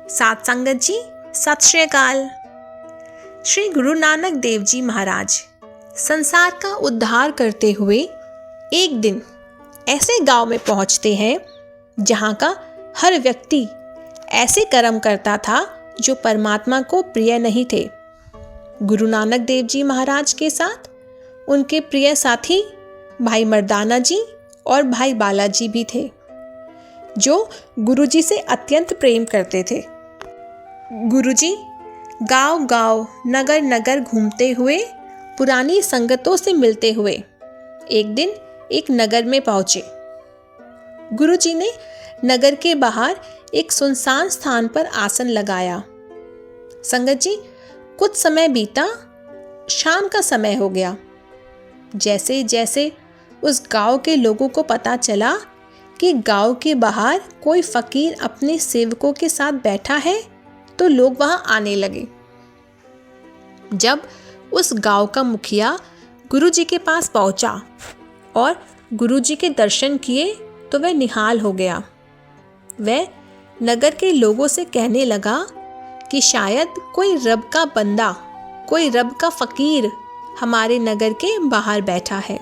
साथ संगत जी, सत श्री अकाल। श्री गुरु नानक देव जी महाराज संसार का उद्धार करते हुए एक दिन ऐसे गांव में पहुंचते हैं जहां का हर व्यक्ति ऐसे कर्म करता था जो परमात्मा को प्रिय नहीं थे। गुरु नानक देव जी महाराज के साथ उनके प्रिय साथी भाई मर्दाना जी और भाई बालाजी भी थे, जो गुरुजी से अत्यंत प्रेम करते थे। गुरुजी गांव-गांव, नगर-नगर घूमते हुए, पुरानी संगतों से मिलते हुए एक दिन एक नगर में पहुंचे। गुरुजी ने नगर के बाहर एक सुनसान स्थान पर आसन लगाया। संगत जी, कुछ समय बीता, शाम का समय हो गया। जैसे जैसे उस गांव के लोगों को पता चला कि गांव के बाहर कोई फकीर अपने सेवकों के साथ बैठा है, तो लोग वहां आने लगे। जब उस गांव का मुखिया गुरुजी के पास पहुंचा और गुरुजी के दर्शन किए तो वह निहाल हो गया। वह नगर के लोगों से कहने लगा कि शायद कोई रब का बंदा, कोई रब का फकीर हमारे नगर के बाहर बैठा है।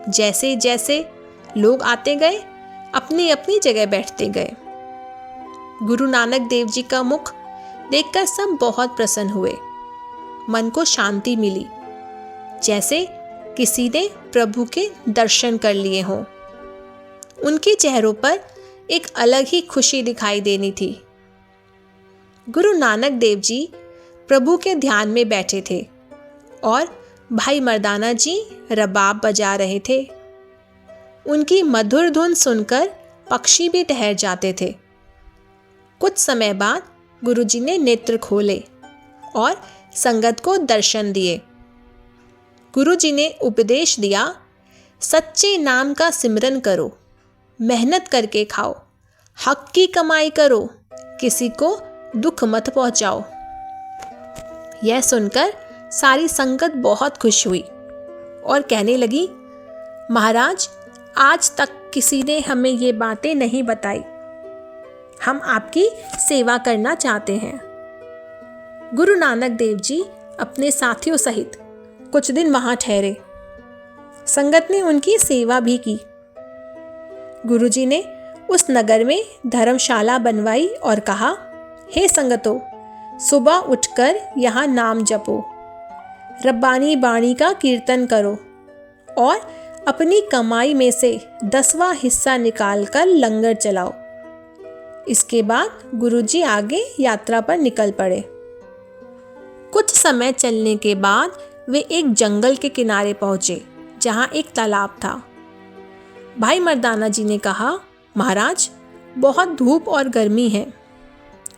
जैसे जैसे लोग आते गए, अपनी अपनी जगह बैठते गए। गुरु नानक देव जी का मुख देखकर सब बहुत प्रसन्न हुए। मन को शांति मिली, जैसे किसी ने प्रभु के दर्शन कर लिए हों। उनके चेहरों पर एक अलग ही खुशी दिखाई देनी थी। गुरु नानक देव जी प्रभु के ध्यान में बैठे थे और भाई मर्दाना जी रबाब बजा रहे थे। उनकी मधुर धुन सुनकर पक्षी भी ठहर जाते थे। कुछ समय बाद गुरुजी ने नेत्र खोले और संगत को दर्शन दिए। गुरुजी ने उपदेश दिया, सच्चे नाम का सिमरन करो, मेहनत करके खाओ, हक की कमाई करो, किसी को दुख मत पहुंचाओ। यह सुनकर सारी संगत बहुत खुश हुई और कहने लगी, महाराज, आज तक किसी ने हमें ये बातें नहीं बताई। हम आपकी सेवा करना चाहते हैं। गुरु नानक देव जी अपने साथियों सहित कुछ दिन वहां ठहरे। संगत ने उनकी सेवा भी की। गुरुजी ने उस नगर में धर्मशाला बनवाई और कहा, हे संगतों, सुबह उठकर यहाँ नाम जपो, रब्बानी बाणी का कीर्तन करो और अपनी कमाई में से 10वां हिस्सा निकालकर लंगर चलाओ। इसके बाद गुरुजी आगे यात्रा पर निकल पड़े। कुछ समय चलने के बाद वे एक जंगल के किनारे पहुंचे, जहां एक तालाब था। भाई मर्दाना जी ने कहा, महाराज, बहुत धूप और गर्मी है,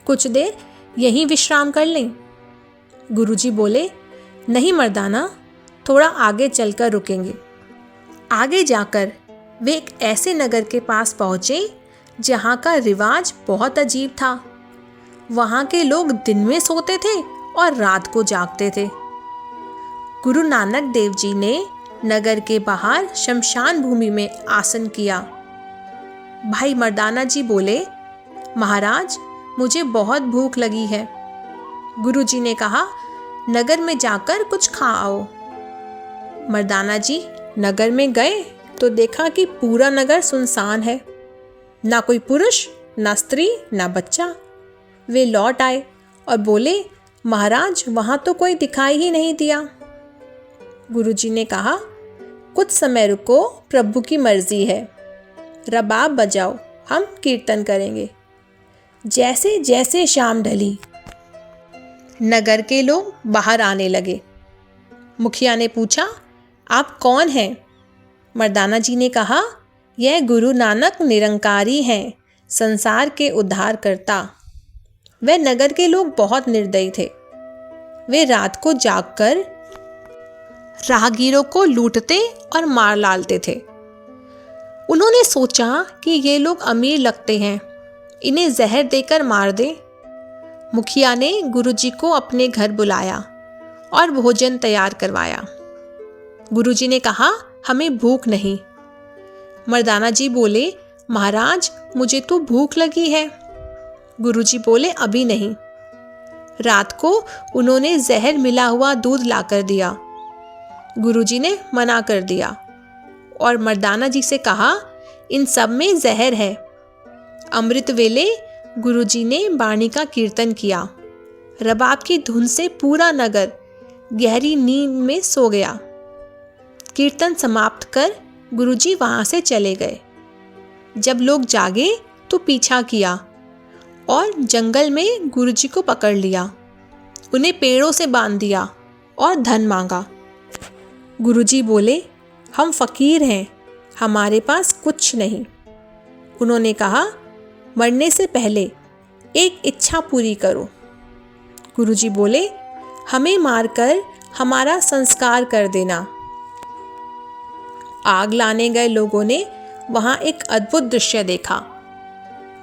कुछ देर यहीं विश्राम कर लें। गुरुजी बोले, नहीं मर्दाना, थोड़ा आगे चलकर रुकेंगे। आगे जाकर वे एक ऐसे नगर के पास पहुंचे जहां का रिवाज बहुत अजीब था। वहां के लोग दिन में सोते थे और रात को जागते थे। गुरु नानक देव जी ने नगर के बाहर शमशान भूमि में आसन किया। भाई मर्दाना जी बोले, महाराज, मुझे बहुत भूख लगी है। गुरुजी ने कहा, नगर में जाकर कुछ खा आओ। मर्दाना जी नगर में गए तो देखा कि पूरा नगर सुनसान है, ना कोई पुरुष, ना स्त्री, ना बच्चा। वे लौट आए और बोले, महाराज, वहाँ तो कोई दिखाई ही नहीं दिया। गुरुजी ने कहा, कुछ समय रुको, प्रभु की मर्जी है, रबाब बजाओ, हम कीर्तन करेंगे। जैसे जैसे शाम ढली, नगर के लोग बाहर आने लगे। मुखिया ने पूछा, आप कौन हैं? मर्दाना जी ने कहा, यह गुरु नानक निरंकारी हैं, संसार के उद्धारकर्ता। वह नगर के लोग बहुत निर्दयी थे। वे रात को जागकर राहगीरों को लूटते और मार डालते थे। उन्होंने सोचा कि ये लोग अमीर लगते हैं, इन्हें जहर देकर मार दें। मुखिया ने गुरुजी को अपने घर बुलाया और भोजन तैयार करवाया। गुरुजी ने कहा, हमें भूख नहीं। मर्दाना जी बोले, महाराज, मुझे तो भूख लगी है। गुरुजी बोले, अभी नहीं। रात को उन्होंने जहर मिला हुआ दूध लाकर दिया। गुरुजी ने मना कर दिया और मर्दाना जी से कहा, इन सब में जहर है। अमृत वेले गुरुजी ने बाणी का कीर्तन किया। रबाब की धुन से पूरा नगर गहरी नींद में सो गया। कीर्तन समाप्त कर गुरुजी वहां से चले गए। जब लोग जागे तो पीछा किया और जंगल में गुरुजी को पकड़ लिया। उन्हें पेड़ों से बांध दिया और धन मांगा। गुरुजी बोले, हम फकीर हैं, हमारे पास कुछ नहीं। उन्होंने कहा, मरने से पहले एक इच्छा पूरी करो। गुरुजी बोले, हमें मारकर हमारा संस्कार कर देना। आग लाने गए लोगों ने वहां एक अद्भुत दृश्य देखा।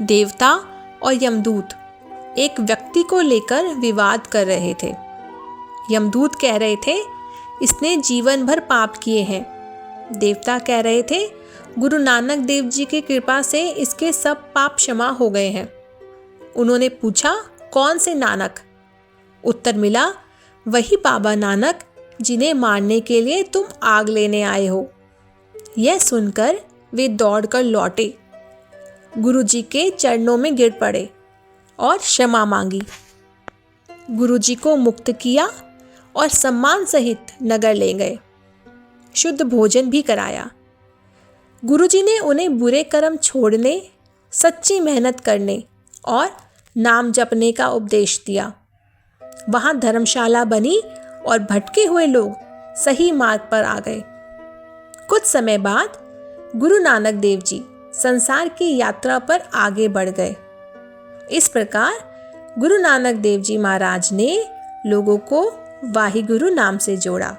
देवता और यमदूत एक व्यक्ति को लेकर विवाद कर रहे थे। यमदूत कह रहे थे, इसने जीवन भर पाप किए हैं। देवता कह रहे थे, गुरु नानक देव जी की कृपा से इसके सब पाप क्षमा हो गए हैं। उन्होंने पूछा, कौन से नानक? उत्तर मिला, वही बाबा नानक जिन्हें मारने के लिए तुम आग लेने आए हो। यह सुनकर वे दौड़कर लौटे, गुरुजी के चरणों में गिर पड़े और क्षमा मांगी। गुरुजी को मुक्त किया और सम्मान सहित नगर ले गए। शुद्ध भोजन भी कराया। गुरुजी ने उन्हें बुरे कर्म छोड़ने, सच्ची मेहनत करने और नाम जपने का उपदेश दिया। वहाँ धर्मशाला बनी और भटके हुए लोग सही मार्ग पर आ गए। कुछ समय बाद गुरु नानक देव जी संसार की यात्रा पर आगे बढ़ गए। इस प्रकार गुरु नानक देव जी महाराज ने लोगों को वाहिगुरु नाम से जोड़ा।